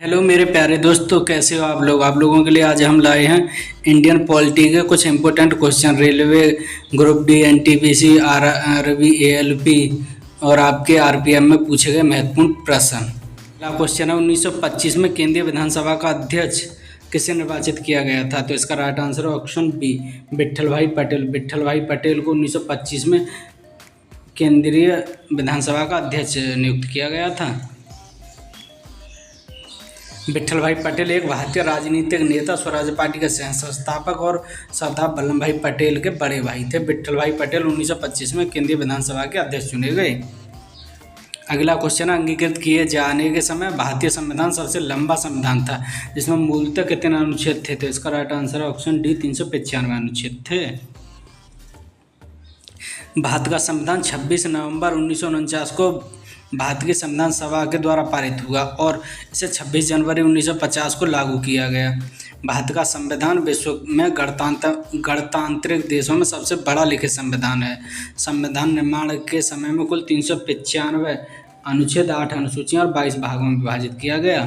Hello मेरे प्यारे दोस्तों, कैसे हो आप लोग। आप लोगों के लिए आज हम लाए हैं इंडियन पॉलिटी के कुछ important question. Railway, group D, NTPC, RRB, ALP और आपके आरपीएम में पूछे गए महत्वपूर्ण प्रश्न। पहला क्वेश्चन है, 1925 में केंद्रीय विधानसभा का अध्यक्ष किसे निर्वाचित किया गया था। तो इसका राइट आंसर है ऑप्शन बी, विट्ठल भाई पटेल। विट्ठल भाई पटेल को 1925 में केंद्रीय विधानसभा का अध्यक्ष नियुक्त किया गया था। विट्ठल भाई पटेल एक भारतीय राजनीतिक नेता, स्वराज पार्टी के सह संस्थापक और सरदार वल्लभ भाई पटेल के बड़े भाई थे। विट्ठल भाई पटेल 1925 में केंद्रीय विधानसभा के अध्यक्ष चुने गए। अगला क्वेश्चन, अंगीकृत किए जाने के समय भारतीय संविधान सबसे लंबा संविधान था, जिसमें मूलतः कितने अनुच्छेद थे। तो इसका राइट आंसर है ऑप्शन डी, 395 अनुच्छेद थे। भारत का संविधान 26 नवंबर 1949 को भारतीय संविधान सभा के द्वारा पारित हुआ और इसे 26 जनवरी 1950 को लागू किया गया। भारत का संविधान विश्व में गणतांत्रिक देशों में सबसे बड़ा लिखित संविधान है। संविधान निर्माण के समय में कुल 395 अनुच्छेद, 8 अनुसूचियाँ और 22 भागों में विभाजित किया गया।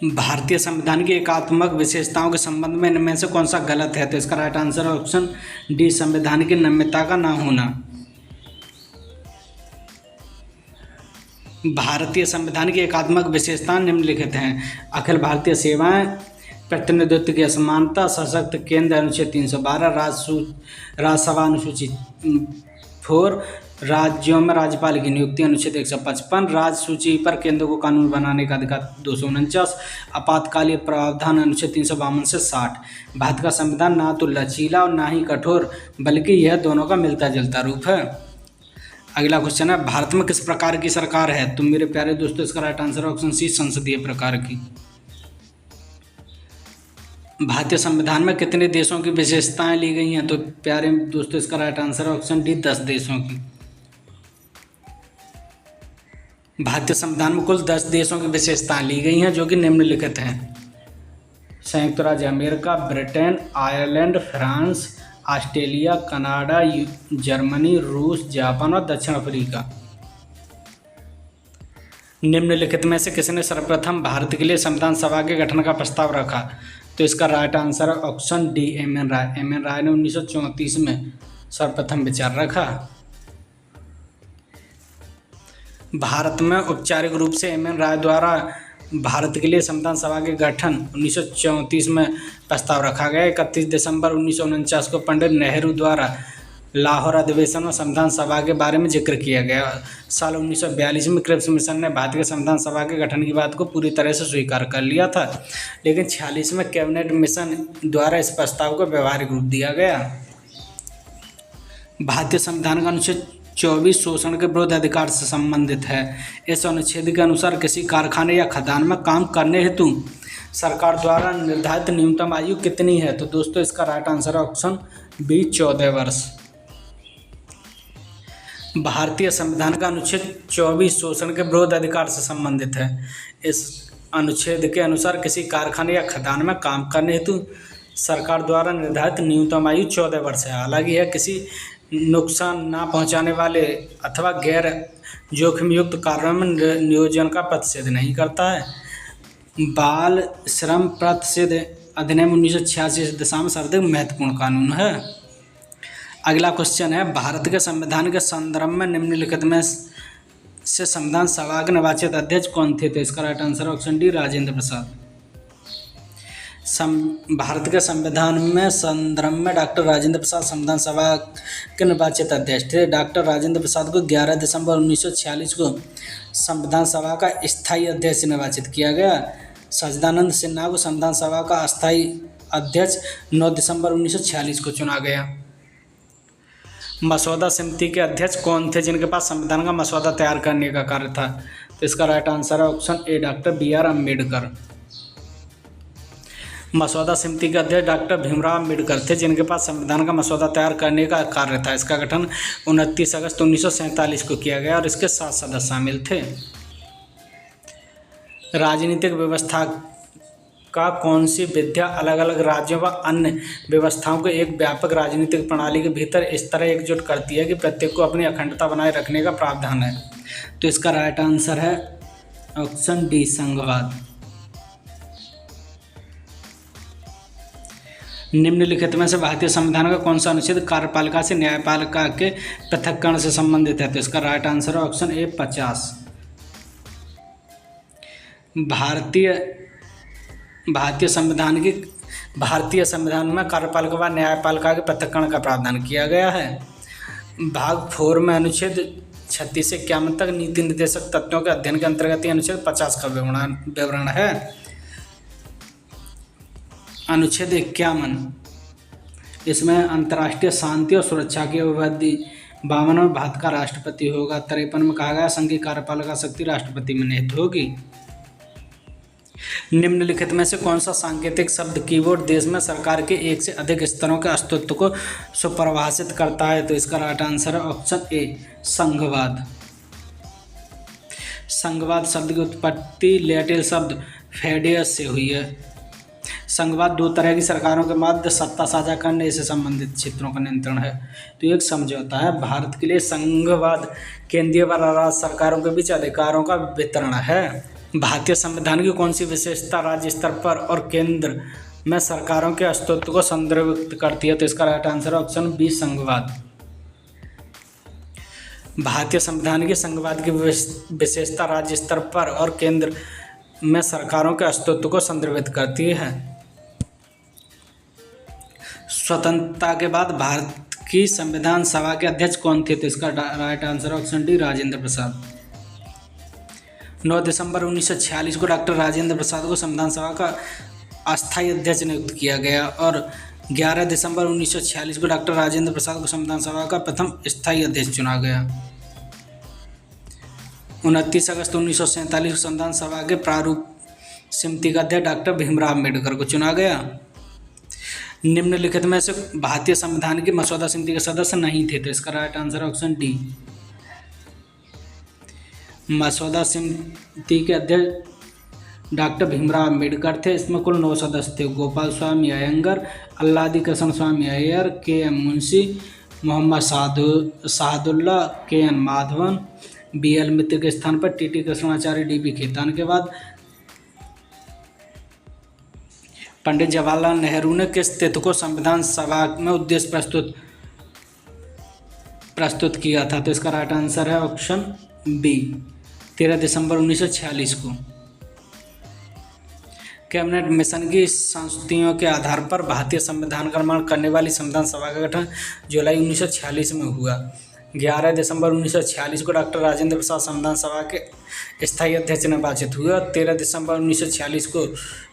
भारतीय संविधान की एकात्मक विशेषताओं के संबंध में इनमें से कौन सा गलत है। तो इसका राइट आंसर है ऑप्शन डी, संविधान की नम्यता का न होना। भारतीय संविधान की एकात्मक विशेषताएं निम्नलिखित हैं: अखिल भारतीय सेवाएं, प्रतिनिधित्व की असमानता, सशक्त केंद्र अनुच्छेद 312, राज्यसभा अनुसूची 4, राज्यों में राज्यपाल की नियुक्ति अनुच्छेद 155, राज्य सूची पर केंद्र को कानून बनाने का अधिकार 249, आपातकालीन प्रावधान अनुच्छेद 352 से 60। भारत का संविधान ना तो लचीला और ना ही कठोर, बल्कि यह दोनों का मिलता जुलता रूप है। अगला क्वेश्चन है, भारत में किस प्रकार की सरकार है। तो मेरे प्यारे दोस्तों, इसका राइट आंसर ऑप्शन सी, संसदीय प्रकार की। भारतीय संविधान में कितने देशों की विशेषताएं ली गई हैं। तो प्यारे दोस्तों, इसका राइट आंसर है ऑप्शन डी, 10 देशों की। भारतीय संविधान में कुल 10 देशों की विशेषताएं ली गई हैं, जो कि निम्नलिखित हैं: संयुक्त राज्य America, Britain, Ireland, France, Australia, Canada, Germany, रूस, जापान और दक्षिण अफ्रीका। निम्नलिखित में से किसने सर्वप्रथम भारत के लिए संविधान सभा के गठन का प्रस्ताव रखा। तो इसका राइट आंसर है ऑप्शन डी, एम एन राय। एम एन राय ने 1934 में सर्वप्रथम विचार रखा। भारत में औपचारिक रूप से एम एन राय द्वारा भारत के लिए संविधान सभा के गठन 1934 में प्रस्ताव रखा गया। 31 दिसंबर 1949 को पंडित नेहरू द्वारा लाहौर अधिवेशन में संविधान सभा के बारे में जिक्र किया गया। साल 1942 में क्रिप्स मिशन ने भारत के संविधान सभा के गठन की बात को पूरी तरह से स्वीकार कर लिया था, लेकिन 46 में कैबिनेट मिशन द्वारा इस प्रस्ताव को व्यवहारिक रूप दिया गया। भारतीय संविधान का अनुच्छेद 24 शोषण के विरुद्ध अधिकार से संबंधित है। इस अनुच्छेद के अनुसार किसी कारखाने या खदान में काम करने हेतु सरकार द्वारा निर्धारित न्यूनतम आयु कितनी है। तो दोस्तों, इसका राइट आंसर है ऑप्शन बी, 14 वर्ष। भारतीय संविधान का अनुच्छेद 24 शोषण के विरुद्ध अधिकार से संबंधित है। इस अनुच्छेद के अनुसार किसी कारखाने या खदान में काम करने हेतु सरकार द्वारा निर्धारित न्यूनतम आयु 14 वर्ष है। हालांकि यह किसी नुकसान ना पहुंचाने वाले अथवा गैर जोखिम युक्त कार्यों में नियोजन का प्रतिषेध नहीं करता है। बाल श्रम प्रतिषेध अधिनियम 1986 इस दिशा में सर्वाधिक महत्वपूर्ण कानून है। अगला क्वेश्चन है, भारत के संविधान के संदर्भ में निम्नलिखित में से संविधान सभा के निर्वाचित अध्यक्ष कौन थे। तो इसका right answer option D, Rajendra Prasad. Bharat के संविधान में संदर्भ में डॉक्टर राजेंद्र प्रसाद संविधान सभा के निर्वाचित अध्यक्ष थे। डॉक्टर राजेंद्र प्रसाद को 11 दिसंबर 1946 को संविधान सभा का स्थायी अध्यक्ष निर्वाचित किया गया। सच्चिदानंद सिन्हा को संविधान सभा का अस्थायी अध्यक्ष 9 दिसंबर 1946 को चुना गया। मसौदा समिति के अध्यक्ष कौन थे, जिनके पास संविधान का मसौदा तैयार करने का कार्य था। तो इसका राइट आंसर है option A, doctor BR Ambedkar. मसौदा समिति के अध्यक्ष डॉक्टर भीमराव अम्बेडकर थे, जिनके पास संविधान का मसौदा तैयार करने का कार्य था। इसका गठन 29 अगस्त 1947 को किया गया और इसके 7 सदस्य शामिल थे। राजनीतिक व्यवस्था का कौन सी विद्या अलग अलग राज्यों व अन्य व्यवस्थाओं को एक व्यापक राजनीतिक प्रणाली के भीतर इस तरह एकजुट करती है कि प्रत्येक को अपनी अखंडता बनाए रखने का प्रावधान है। तो इसका राइट आंसर है ऑप्शन डी, संघवाद। निम्नलिखित में से भारतीय संविधान का कौन सा अनुच्छेद कार्यपालिका से न्यायपालिका के पृथक्करण से संबंधित है? तो इसका राइट आंसर है ऑप्शन ए 50। भारतीय संविधान में कार्यपालिका व न्यायपालिका के पृथक्करण का प्रावधान किया गया है। भाग 4 में अनुच्छेद 36 से 51 तक नीति निर्देशक तथ्यों के अध्ययन के अंतर्गत अनुच्छेद 50 का विवरण है। अनुच्छेद 51, इसमें अंतर्राष्ट्रीय शांति और सुरक्षा की अवधि। 52 में भारत का राष्ट्रपति होगा। 53 में कहा गया संघ की कार्यपालिका शक्ति राष्ट्रपति में निहित होगी। निम्नलिखित में से कौन सा सांकेतिक शब्द कीबोर्ड देश में सरकार के एक से अधिक स्तरों के अस्तित्व को सुपरिभाषित करता है? तो इसका राइट आंसर है ऑप्शन ए संघवाद। संघवाद शब्द की उत्पत्ति लैटिन शब्द फेडियस से हुई है। संघवाद दो तरह की सरकारों के मध्य सत्ता साझा करने से संबंधित क्षेत्रों का नियंत्रण है। तो एक समझौता है। भारत के लिए संघवाद केंद्रीय व राज्य सरकारों के बीच अधिकारों का वितरण है। भारतीय संविधान की कौन सी विशेषता राज्य स्तर पर और केंद्र में सरकारों के अस्तित्व को संदर्भित करती है? तो इसका राइट आंसर है ऑप्शन बी संघवाद। भारतीय संविधान की संघवाद की विशेषता राज्य स्तर पर और केंद्र में सरकारों के अस्तित्व को संदर्भित करती है। स्वतंत्रता के बाद भारत की संविधान सभा के अध्यक्ष कौन थे? तो इसका right answer option D Rajendra Prasad. 9 दिसंबर 1946 को डॉक्टर राजेंद्र प्रसाद को संविधान सभा का अस्थायी अध्यक्ष नियुक्त किया गया और 11 दिसंबर 1946 को डॉक्टर राजेंद्र प्रसाद को संविधान सभा का प्रथम स्थायी अध्यक्ष चुना गया। 29 अगस्त 1947 को संविधान सभा के प्रारूप समिति का अध्यक्ष डॉक्टर भीमराव अम्बेडकर को चुना गया। निम्नलिखित में से भारतीय संविधान की मसौदा समिति के सदस्य नहीं थे? तो इसका राइट आंसर ऑप्शन डी। मसौदा समिति के अध्यक्ष डॉक्टर भीमराव अम्बेडकर थे। इसमें कुल 9 सदस्य थे। गोपाल स्वामी अयंगर, अल्लादी कृष्ण स्वामी अय्यर, के.एम. मुंशी, मोहम्मद सादुल्ला, के.एन. माधवन, बी.एल. मित्र के स्थान पर टी.टी. कृष्णाचार्य, डी.बी. खेतान के बाद पंडित जवाहरलाल नेहरू ने किस तथ्य को संविधान सभा में उद्देश्य प्रस्तुत किया था? तो इसका राइट आंसर है ऑप्शन बी 13 दिसंबर 1946 को। कैबिनेट मिशन की संस्तुतियों के आधार पर भारतीय संविधान का निर्माण करने वाली संविधान सभा का गठन जुलाई 1946 में हुआ। 11 दिसंबर 1946 को डॉक्टर राजेंद्र प्रसाद संविधान सभा के स्थायी अध्यक्ष निर्वाचित हुए और 13 दिसंबर 1946 को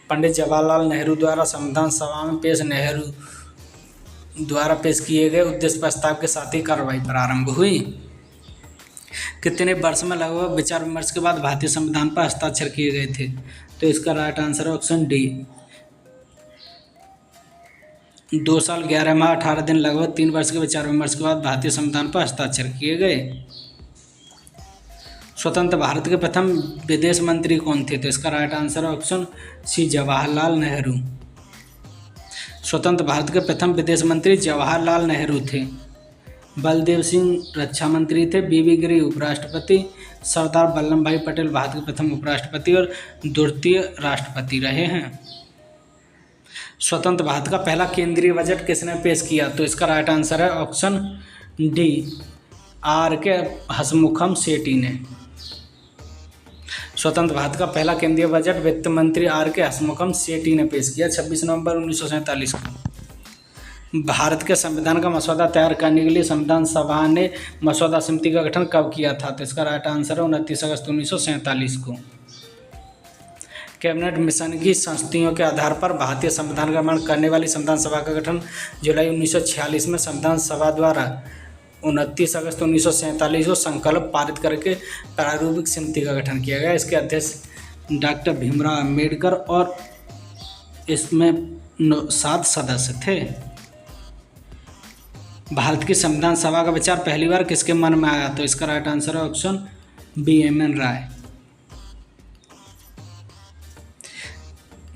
पंडित जवाहरलाल नेहरू द्वारा संविधान सभा में पेश किए गए उद्देश्य प्रस्ताव के साथ ही कार्रवाई प्रारंभ हुई। कितने वर्ष में लगभग विचार विमर्श के बाद भारतीय संविधान पर हस्ताक्षर किए गए थे? तो इसका राइट आंसर है ऑप्शन डी 2 साल 11 माह 18 दिन, लगभग 3 वर्ष के विचार विमर्श के बाद भारतीय संविधान पर हस्ताक्षर किए गए। स्वतंत्र भारत के प्रथम विदेश मंत्री कौन थे? तो इसका राइट आंसर है ऑप्शन सी जवाहरलाल नेहरू। स्वतंत्र भारत के प्रथम विदेश मंत्री जवाहरलाल नेहरू थे। बलदेव सिंह रक्षा मंत्री थे। बीबी गिरी उपराष्ट्रपति। सरदार वल्लभ भाई पटेल भारत के प्रथम उपराष्ट्रपति और द्वितीय राष्ट्रपति रहे हैं। स्वतंत्र भारत का पहला केंद्रीय बजट किसने पेश किया? तो इसका राइट आंसर है ऑप्शन डी आर के हसमुखम सेठी ने। स्वतंत्र भारत का पहला केंद्रीय बजट वित्त मंत्री आर के हसमुखम सेठी ने पेश किया 26 नवंबर 1947 को। भारत के संविधान का मसौदा तैयार करने के लिए संविधान सभा ने मसौदा समिति का गठन कब किया था? तो इसका राइट आंसर है 29 अगस्त 1947 को। कैबिनेट मिशन की संस्तुतियों के आधार पर भारतीय संविधान का निर्माण करने वाली संविधान सभा का गठन जुलाई 1946 में संविधान सभा द्वारा 29 अगस्त 1947 को संकल्प पारित करके प्रारूपिक समिति का गठन किया गया। इसके अध्यक्ष डॉक्टर भीमराव अम्बेडकर और इसमें 7 सदस्य थे। भारत की संविधान सभा का विचार पहली बार किसके मन में आया? तो इसका राइट आंसर है ऑप्शन बी एम.एन. राय।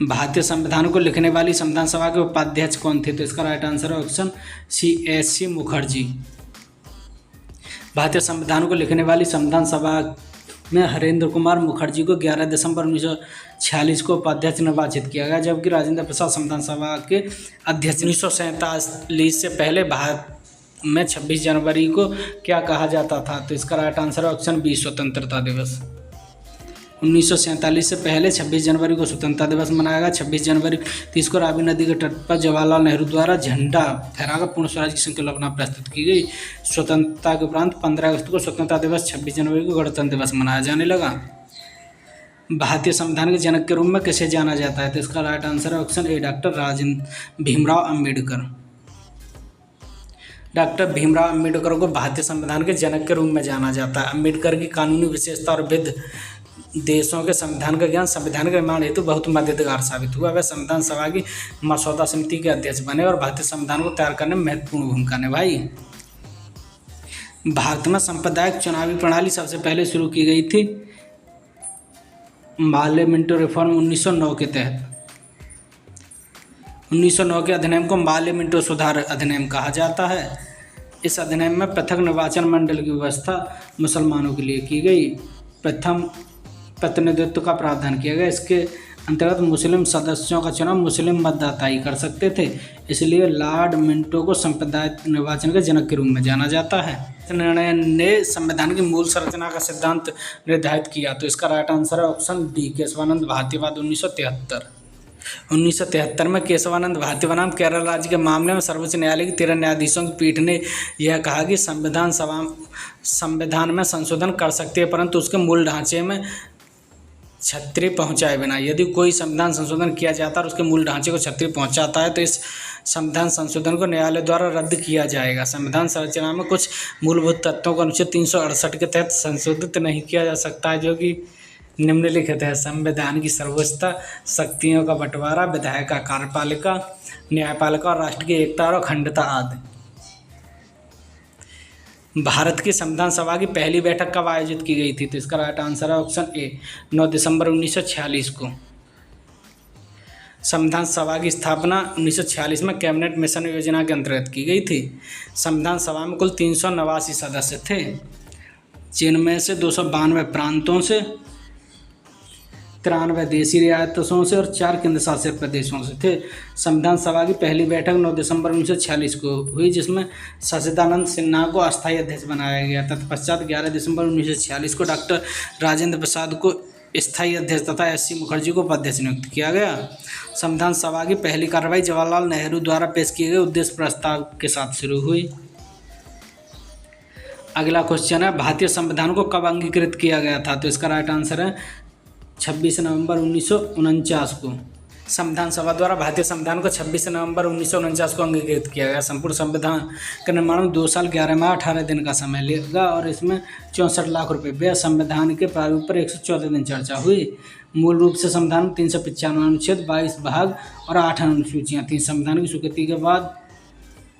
भारतीय संविधान को लिखने वाली संविधान सभा के उपाध्यक्ष कौन थे? तो इसका राइट आंसर है ऑप्शन सी एस.सी. मुखर्जी। भारतीय संविधान को लिखने वाली संविधान सभा में हरेंद्र कुमार मुखर्जी को 11 दिसंबर 1946 को उपाध्यक्ष निर्वाचित किया गया, जबकि राजेंद्र प्रसाद संविधान सभा के अध्यक्ष। 1947 से पहले भारत में 26 जनवरी को क्या कहा जाता था? तो इसका राइट आंसर है ऑप्शन बी, स्वतंत्रता दिवस। 1947 से पहले 26 जनवरी को स्वतंत्रता दिवस मनाया गया। 26 जनवरी 30 को रावी नदी के तट पर जवाहरलाल नेहरू द्वारा झंडा फहराकर पूर्ण स्वराज की संकल्पना प्रस्तुत की गई। स्वतंत्रता के उपरांत 15 अगस्त को स्वतंत्रता दिवस, 26 जनवरी को गणतंत्र दिवस मनाया जाने लगा। भारतीय संविधान के जनक के रूप में किसे जाना जाता है? तो इसका राइट आंसर है option A, doctor Rajendra Bhimrao Ambedkar. Doctor Bhimrao Ambedkar को भारतीय संविधान के जनक के रूप में जाना जाता है। अम्बेडकर की कानूनी विशेषता और विविध देशों के संविधान का ज्ञान संविधान के निर्माण हेतु बहुत मददगार साबित हुआ। वह संविधान सभा की मसौदा समिति के अध्यक्ष बने और भारतीय संविधान को तैयार करने में महत्वपूर्ण भूमिका निभाई। भारत में सांप्रदायिक चुनावी प्रणाली सबसे पहले शुरू की गई थी मार्लियामेंटो रिफॉर्म 1909 के तहत। 1909 के अधिनियम को मार्लियामेंटो सुधार अधिनियम कहा जाता है। इस अधिनियम में पृथक निर्वाचन मंडल की व्यवस्था मुसलमानों के लिए की गई। प्रथम प्रतिनिधित्व का प्रावधान किया गया। इसके अंतर्गत मुस्लिम सदस्यों का चुनाव मुस्लिम मतदाता ही कर सकते थे, इसलिए लॉर्ड मिंटो को सांप्रदायिक निर्वाचन के जनक के रूप में जाना जाता है। निर्णय ने संविधान की मूल संरचना का सिद्धांत निर्धारित किया। तो इसका राइट आंसर है ऑप्शन डी, केशवानंद भारतीवाद 1973। 1973 में केशवानंद भारती बनाम केरल राज्य के मामले में सर्वोच्च न्यायालय की 13 न्यायाधीशों की पीठ ने यह कहा कि संविधान में संशोधन कर सकती है, परंतु उसके मूल ढांचे में क्षति पहुंचाए बिना। यदि कोई संविधान संशोधन किया जाता है और उसके मूल ढांचे को क्षति पहुंचाता है तो इस संविधान संशोधन को न्यायालय द्वारा रद्द किया जाएगा। संविधान संरचना में कुछ मूलभूत तत्वों को अनुच्छेद 368 के तहत संशोधित नहीं किया जा सकता है, जो कि निम्नलिखित है: संविधान की सर्वोच्चता, शक्तियों का बंटवारा, विधायिका, कार्यपालिका, न्यायपालिका और राष्ट्र की एकता और अखंडता आदि। भारत की संविधान सभा की पहली बैठक कब आयोजित की गई थी? तो इसका राइट आंसर है ऑप्शन ए, 9 दिसंबर 1946 को। संविधान सभा की स्थापना 1946 में कैबिनेट मिशन योजना के अंतर्गत की गई थी। संविधान सभा में कुल 389 सदस्य थे, जिनमें से 292 प्रांतों से, 93 देशी रियासतों से और 4 केंद्र शासित प्रदेशों से थे। संविधान सभा की पहली बैठक 9 दिसंबर 1946 को हुई, जिसमें सच्चिदानंद सिन्हा को अस्थायी अध्यक्ष बनाया गया। तत्पश्चात 11 दिसंबर 1946 को डॉक्टर राजेंद्र प्रसाद को स्थायी अध्यक्ष तथा एस.सी. मुखर्जी को उपाध्यक्ष नियुक्त किया गया। संविधान सभा की पहली कार्रवाई जवाहरलाल नेहरू द्वारा पेश किए गए उद्देश्य प्रस्ताव के साथ शुरू हुई। अगला क्वेश्चन है, भारतीय संविधान को कब अंगीकृत किया गया था? तो इसका राइट आंसर है 26 नवंबर 1949 को। संविधान सभा द्वारा भारतीय संविधान को 26 नवंबर 1949 को अंगीकृत किया गया। संपूर्ण संविधान के निर्माण में 2 साल 11 माह 18 दिन का समय लगेगा और इसमें 64 लाख रुपये व्यय। संविधान के प्रारूप पर 114 दिन चर्चा हुई। मूल रूप से संविधान में 395 अनुच्छेद, 22 भाग और 8 अनुसूचियाँ थीं। संविधान की स्वीकृति के बाद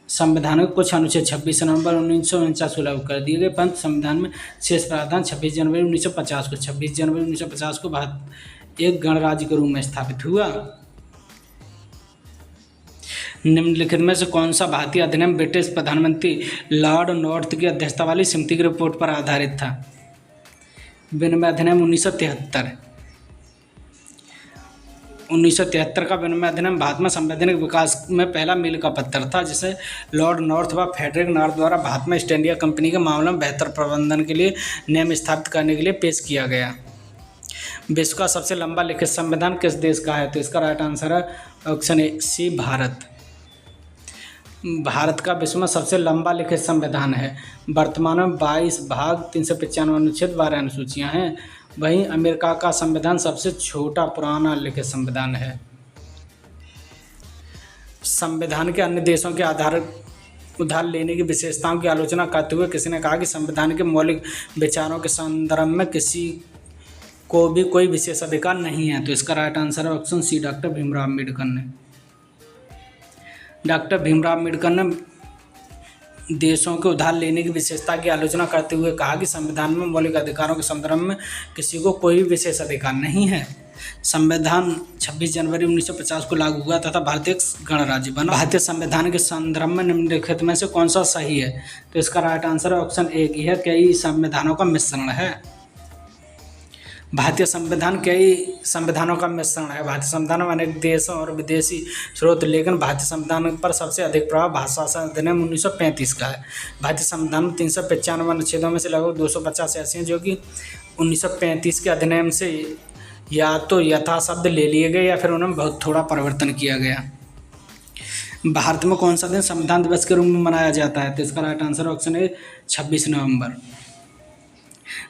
संविधान के कुछ अनुच्छेद 26 नवंबर 1949 को लागू कर दिए गए, परंतु संविधान में शेष प्रावधान 26 जनवरी 1950 को भारत एक गणराज्य के रूप में स्थापित हुआ। निम्नलिखित में से कौन सा भारतीय अधिनियम ब्रिटिश प्रधानमंत्री लॉर्ड नॉर्थ की अध्यक्षता वाली समिति की रिपोर्ट पर आधारित था? विनिमय अधिनियम 1973 का विनिमय अधिनियम भारत में संवैधानिक विकास में पहला मील का पत्थर था, जिसे लॉर्ड नॉर्थ व फ्रेडरिक नॉर्थ द्वारा भारत में ईस्ट इंडिया कंपनी के मामले में बेहतर प्रबंधन के लिए नियम स्थापित करने के लिए पेश किया गया। विश्व का सबसे लंबा लिखित संविधान किस देश का है? तो इसका राइट आंसर है ऑप्शन ए, सी, भारत। भारत का विश्व में सबसे लंबा लिखित संविधान है। वर्तमान में 22 भाग, 395 अनुच्छेद, 12 अनुसूचियाँ हैं। वहीं अमेरिका का संविधान सबसे छोटा पुराना लिखित संविधान है। संविधान के अन्य देशों के उधार लेने की विशेषताओं की आलोचना करते हुए किसी ने कहा कि संविधान के मौलिक विचारों के संदर्भ में किसी को भी कोई विशेष अधिकार नहीं है। तो इसका राइट आंसर है option C, doctor Bhimrao Ambedkar ने। डॉक्टर भीमराव अम्बेडकर ने देशों के उधार लेने की विशेषता की आलोचना करते हुए कहा कि संविधान में मौलिक अधिकारों के संदर्भ में किसी को कोई विशेष अधिकार नहीं है। संविधान 26 जनवरी 1950 को लागू हुआ तथा भारत एक गणराज्य बना। भारतीय संविधान के संदर्भ में निम्नलिखित में से कौन सा सही है? तो इसका राइट आंसर है ऑप्शन ए की है, कई संविधानों का मिश्रण है। भारतीय संविधान कई संविधानों का मिश्रण है। भारतीय संविधान में अनेक देशों और विदेशी स्रोत, लेकिन भारतीय संविधान पर सबसे अधिक प्रभाव भारत शासन अधिनियम 1935 का है। भारतीय संविधान में 395 अनुच्छेदों में से लगभग 250 ऐसे हैं जो कि 1935 के अधिनियम से या तो यथाशब्द ले लिए गए या फिर उनमें बहुत थोड़ा परिवर्तन किया गया। भारत में कौन सा दिन संविधान दिवस के रूप में मनाया जाता है? तो इसका राइट आंसर ऑप्शन है 26 नवंबर।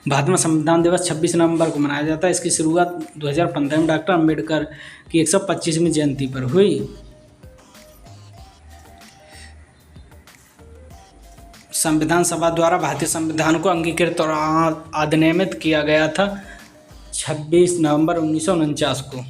भारत में संविधान दिवस 26 नवंबर को मनाया जाता है। इसकी शुरुआत 2015 में डॉक्टर अंबेडकर की 125वीं जयंती पर हुई। संविधान सभा द्वारा भारतीय संविधान को अंगीकृत और अधिनियमित किया गया था 26 नवंबर 1949 को।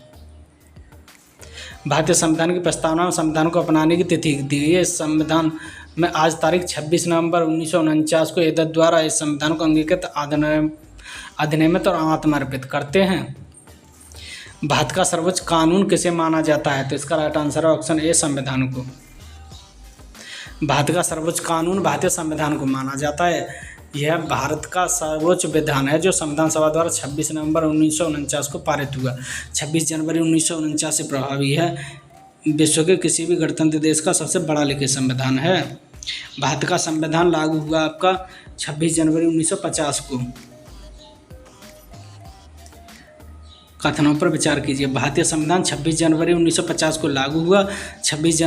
भारतीय संविधान की प्रस्तावना में संविधान को अपनाने की तिथि दी गई है। संविधान में आज तारीख 26 नवंबर 1949 को एतद द्वारा इस संविधान को अंगीकृत अधिनियमित और आत्मर्पित करते हैं। भारत का सर्वोच्च कानून किसे माना जाता है? तो इसका राइट आंसर है ऑप्शन ए संविधान को। भारत का सर्वोच्च कानून भारतीय संविधान को माना जाता है। यह भारत का सर्वोच्च विधान है जो संविधान सभा द्वारा 26 नवंबर 1949 को पारित हुआ। 26 जनवरी 1949 से प्रभावी है। विश्व के किसी भी गणतंत्र देश का सबसे बड़ा लिखित संविधान है। भारत का संविधान लागू हुआ आपका 26 जनवरी 1950 को। कथनों पर विचार कीजिए। भारतीय संविधान 26 जनवरी 1950 को लागू हुआ। 26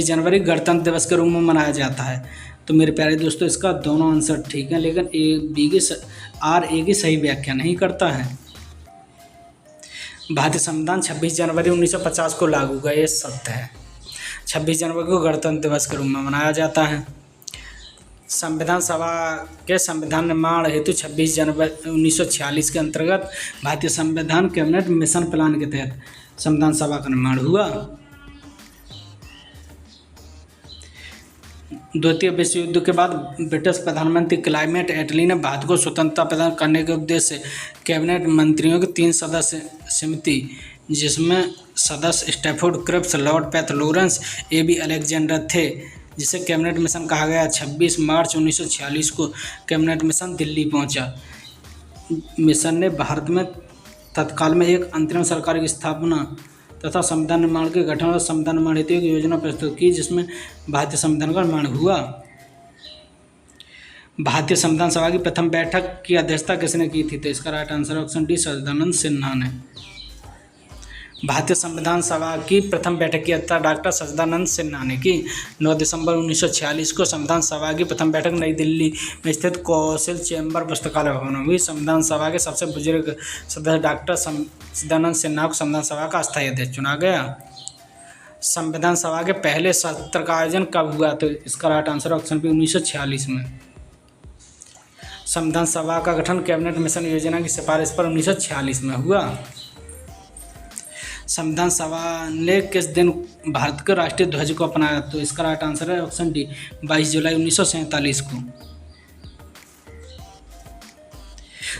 जनवरी गणतंत्र दिवस के रूप में मनाया जाता है। तो मेरे प्यारे दोस्तों, इसका दोनों आंसर ठीक हैं, लेकिन ए की सही व्याख्या नहीं करता है। भारतीय संविधान 26 जनवरी 1950 को लागू हुआ, ये सत्य है। 26 जनवरी को गणतंत्र दिवस के रूप में मनाया जाता है। संविधान सभा के संविधान निर्माण हेतु 26 जनवरी 1946 के अंतर्गत भारतीय संविधान कैबिनेट मिशन प्लान के तहत संविधान सभा का निर्माण हुआ। द्वितीय विश्व युद्ध के बाद ब्रिटिश प्रधानमंत्री क्लेमेंट एटली ने भारत को स्वतंत्रता प्रदान करने के उद्देश्य से कैबिनेट मंत्रियों की 3 सदस्य समिति, जिसमें सदस्य Stafford Cripps, Lord Pethick Lawrence, A B. Alexander थे, जिसे कैबिनेट मिशन कहा गया। 26 मार्च 1946 को कैबिनेट मिशन दिल्ली पहुंचा। मिशन ने भारत में तत्काल में एक अंतरिम सरकार की स्थापना तथा संविधान निर्माण के गठन और संविधान निर्माण हेतु एक योजना प्रस्तुत की, जिसमें भारतीय संविधान का निर्माण हुआ। भारतीय संविधान सभा की प्रथम बैठक की अध्यक्षता किसने की थी? तो इसका राइट आंसर ऑप्शन डी सच्चिदानंद सिन्हा ने। भारतीय संविधान सभा की प्रथम बैठक की अध्यक्षता डॉक्टर सच्चिदानंद सिन्हा ने की। 9 दिसंबर 1946 को संविधान सभा की प्रथम बैठक नई दिल्ली में स्थित कौशल चैम्बर पुस्तकालय भवन में हुई। संविधान सभा के सबसे बुजुर्ग सदस्य डॉक्टर सच्चिदानंद सिन्हा को संविधान सभा का अस्थायी अध्यक्ष चुना गया। संविधान सभा के पहले सत्र का आयोजन कब हुआ? तो इसका राइट आंसर ऑप्शन बी 1946 में। संविधान सभा का गठन कैबिनेट मिशन योजना की सिफारिश पर 1946 में हुआ। संविधान सभा ने किस दिन भारत के राष्ट्रीय ध्वज को अपनाया? तो इसका राइट आंसर है ऑप्शन डी 22 जुलाई 1947 को।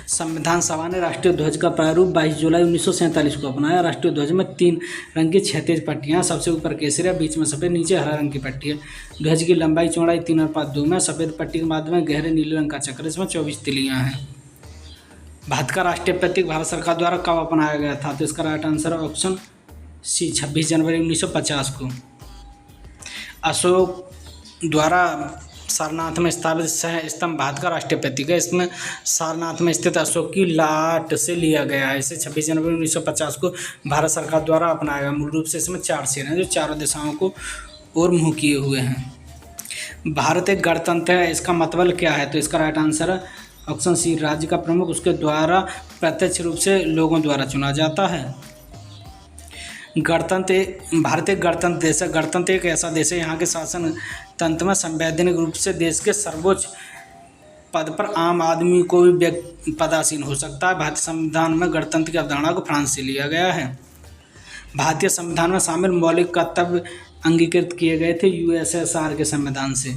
संविधान सभा ने राष्ट्रीय ध्वज का प्रारूप 22 जुलाई 1947 को अपनाया। राष्ट्रीय ध्वज में 3 रंग की क्षैतिज पट्टियाँ, सबसे ऊपर केसरिया, बीच में सफ़ेद, नीचे हरा रंग की पट्टी है। ध्वज की लंबाई चौड़ाई 3.2 में। सफ़ेद पट्टी के बाद में गहरे नीले रंग का चक्र, इसमें 24 तिलियाँ हैं। भारत का राष्ट्रीय प्रतीक भारत सरकार द्वारा कब अपनाया गया था? तो इसका राइट आंसर है ऑप्शन सी 26 जनवरी 1950 को। अशोक द्वारा सारनाथ में स्थापित सह स्तंभ भारत का राष्ट्रीय प्रतीक है। इसमें सारनाथ में स्थित अशोक की लाट से लिया गया है। इसे 26 जनवरी 1950 को भारत सरकार द्वारा अपनाया गया। मूल रूप से इसमें 4 शेर हैं जो चारों दिशाओं को ओर मुँह किए हुए हैं। भारत एक गणतंत्र है, इसका मतलब क्या है? तो इसका राइट आंसर है ऑप्शन सी राज्य का प्रमुख उसके द्वारा प्रत्यक्ष रूप से लोगों द्वारा चुना जाता है। भारत एक गणतंत्र देश है। गणतंत्र एक ऐसा देश है यहाँ के शासन तंत्र में संवैधानिक रूप से देश के सर्वोच्च पद पर आम आदमी को भी पदासीन हो सकता है। भारतीय संविधान में गणतंत्र की अवधारणा को फ्रांस से लिया गया है। भारतीय संविधान में शामिल मौलिक कर्तव्य अंगीकृत किए गए थे यूएसएसआर के संविधान से।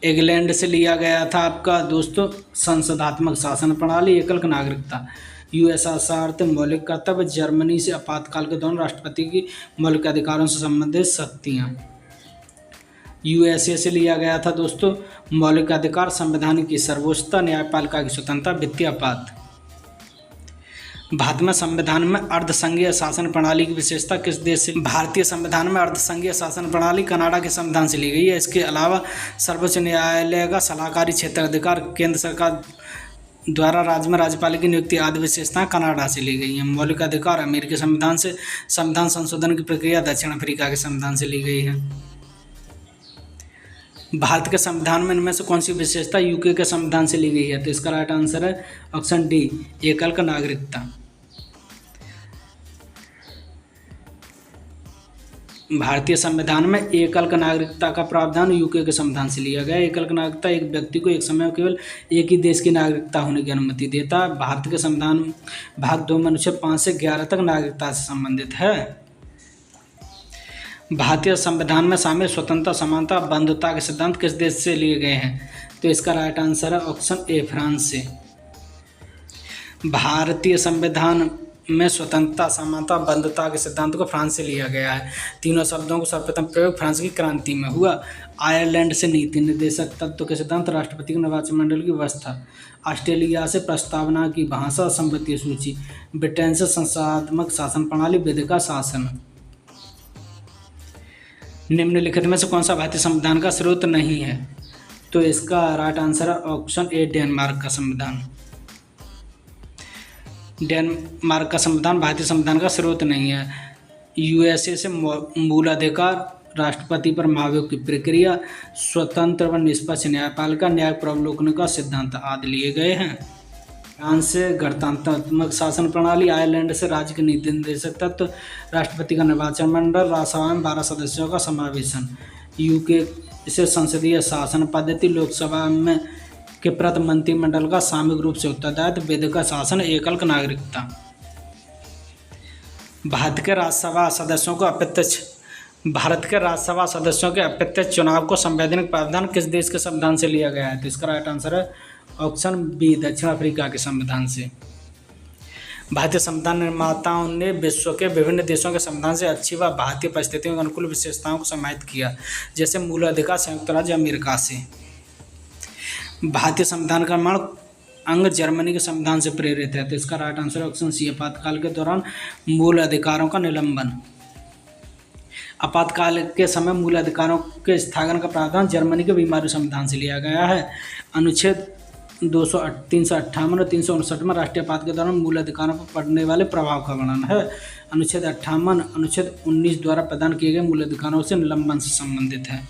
इंग्लैंड से लिया गया था आपका दोस्तों संसदात्मक शासन प्रणाली, एकल नागरिकता। यूएसएसआर थे मौलिक कर्तव्य। जर्मनी से आपातकाल के दौरान राष्ट्रपति की मौलिक अधिकारों से संबंधित शक्तियाँ। यूएसए से लिया गया था दोस्तों। मौलिक अधिकार, संवैधानिक की सर्वोच्चता, न्यायपालिका की स्वतंत्रता, वित्तीय आपात। भारत में संविधान में अर्धसंघीय शासन प्रणाली की विशेषता किस देश से? भारतीय संविधान में अर्धसंघीय शासन प्रणाली कनाडा के संविधान से ली गई है। इसके अलावा सर्वोच्च न्यायालय का सलाहकारी क्षेत्र अधिकार, केंद्र सरकार द्वारा राज्य में राज्यपाल की नियुक्ति आदि विशेषताएं कनाडा से ली गई हैं। मौलिक अधिकार अमेरिकी संविधान से, संविधान संशोधन की प्रक्रिया दक्षिण अफ्रीका के संविधान से ली गई है। भारत के संविधान में इनमें से कौन सी विशेषता यूके के संविधान से ली गई है? तो इसका राइट आंसर है ऑप्शन डी, एकल नागरिकता। भारतीय संविधान में एकल नागरिकता का प्रावधान यूके के संविधान से लिया गया है। एकल नागरिकता एक व्यक्ति को एक समय में केवल एक ही देश की नागरिकता होने की अनुमति देता है। भारत के संविधान भाग 2 में अनुच्छेद 5 से 11 तक नागरिकता से संबंधित है। भारतीय संविधान में शामिल स्वतंत्रता, समानता, बंधुता के सिद्धांत किस देश से लिए गए हैं? तो इसका राइट आंसर है ऑप्शन ए, फ्रांस से। भारतीय संविधान में स्वतंत्रता, समानता, बंधुता के सिद्धांत को फ्रांस से लिया गया है। तीनों शब्दों को सर्वप्रथम प्रयोग फ्रांस की क्रांति में हुआ। आयरलैंड से नीति निर्देशक तत्व के सिद्धांत, राष्ट्रपति के निर्वाचन मंडल की व्यवस्था। ऑस्ट्रेलिया से प्रस्तावना की भाषा, संपत्ति सूची। ब्रिटेन से संस्थात्मक शासन प्रणाली, विधिका शासन। निम्नलिखित में से कौन सा भारतीय संविधान का स्रोत नहीं है? तो इसका राइट आंसर है ऑप्शन ए, डेनमार्क का संविधान। डेनमार्क का संविधान भारतीय संविधान का स्रोत नहीं है। यूएसए से मूल अधिकार, राष्ट्रपति पर महाभियोग की प्रक्रिया, स्वतंत्र व निष्पक्ष न्यायपालिका, न्याय प्रावलोकन का सिद्धांत आदि लिए गए हैं। फ्रांस से गणतंत्रात्मक शासन प्रणाली, आयरलैंड से राज्य के नीति निर्देशक तत्व, राष्ट्रपति का निर्वाचन मंडल, राज्यसभा में 12 सदस्यों का समावेशन। यूके से संसदीय शासन पद्धति, लोकसभा में के प्रति मंत्रिमंडल का सामूहिक रूप से उत्तरदायित्व, विधिका शासन, एकल नागरिकता। भारत के राज्यसभा सदस्यों के अप्रत्यक्ष चुनाव को संवैधानिक प्रावधान किस देश के संविधान से लिया गया है? तो इसका राइट आंसर है ऑप्शन बी, दक्षिण अफ्रीका के संविधान से। भारतीय संविधान निर्माताओं ने विश्व के विभिन्न देशों के संविधान से अच्छी व भारतीय परिस्थितियों के अनुकूल विशेषताओं को समाहित किया, जैसे मूल अधिकार संयुक्त राज्य अमेरिका से। भारतीय संविधान का निर्माण अंग जर्मनी के संविधान से प्रेरित है। तो इसका राइट आंसर ऑप्शन सी, आपातकाल के दौरान मूल अधिकारों का निलंबन। आपातकाल के समय मूल अधिकारों के स्थगन का प्रावधान जर्मनी के बीमारी संविधान से लिया गया है। अनुच्छेद 358 और 359 में राष्ट्रीय आपात के दौरान मूल अधिकारों पर पड़ने वाले प्रभाव का वर्णन है। अनुच्छेद 58 अनुच्छेद 19 द्वारा प्रदान किए गए मूल अधिकारों से निलंबन से संबंधित है।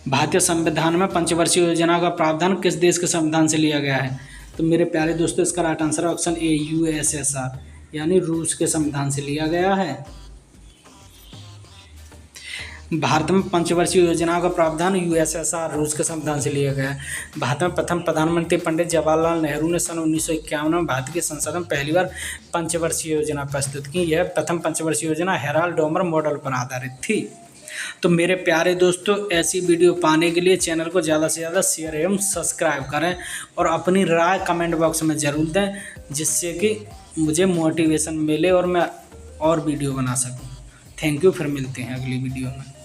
भारतीय संविधान में पंचवर्षीय योजना का प्रावधान किस देश के संविधान से लिया गया है? तो मेरे प्यारे दोस्तों, इसका राइट आंसर है ऑप्शन ए, यूएसएसआर, यानी रूस के संविधान से लिया गया है। भारत में पंचवर्षीय योजना का प्रावधान यूएसएसआर, रूस के संविधान से लिया गया है। भारत में प्रथम प्रधानमंत्री पंडित जवाहरलाल नेहरू ने सन 1951 में भारत की संसद में पहली बार पंचवर्षीय योजना प्रस्तुत की। यह प्रथम पंचवर्षीय योजना हेराल्ड डोमर मॉडल पर आधारित थी। तो मेरे प्यारे दोस्तों, ऐसी वीडियो पाने के लिए चैनल को ज़्यादा से ज़्यादा शेयर एवं सब्सक्राइब करें और अपनी राय कमेंट बॉक्स में ज़रूर दें, जिससे कि मुझे मोटिवेशन मिले और मैं और वीडियो बना सकूं। थैंक यू, फिर मिलते हैं अगली वीडियो में।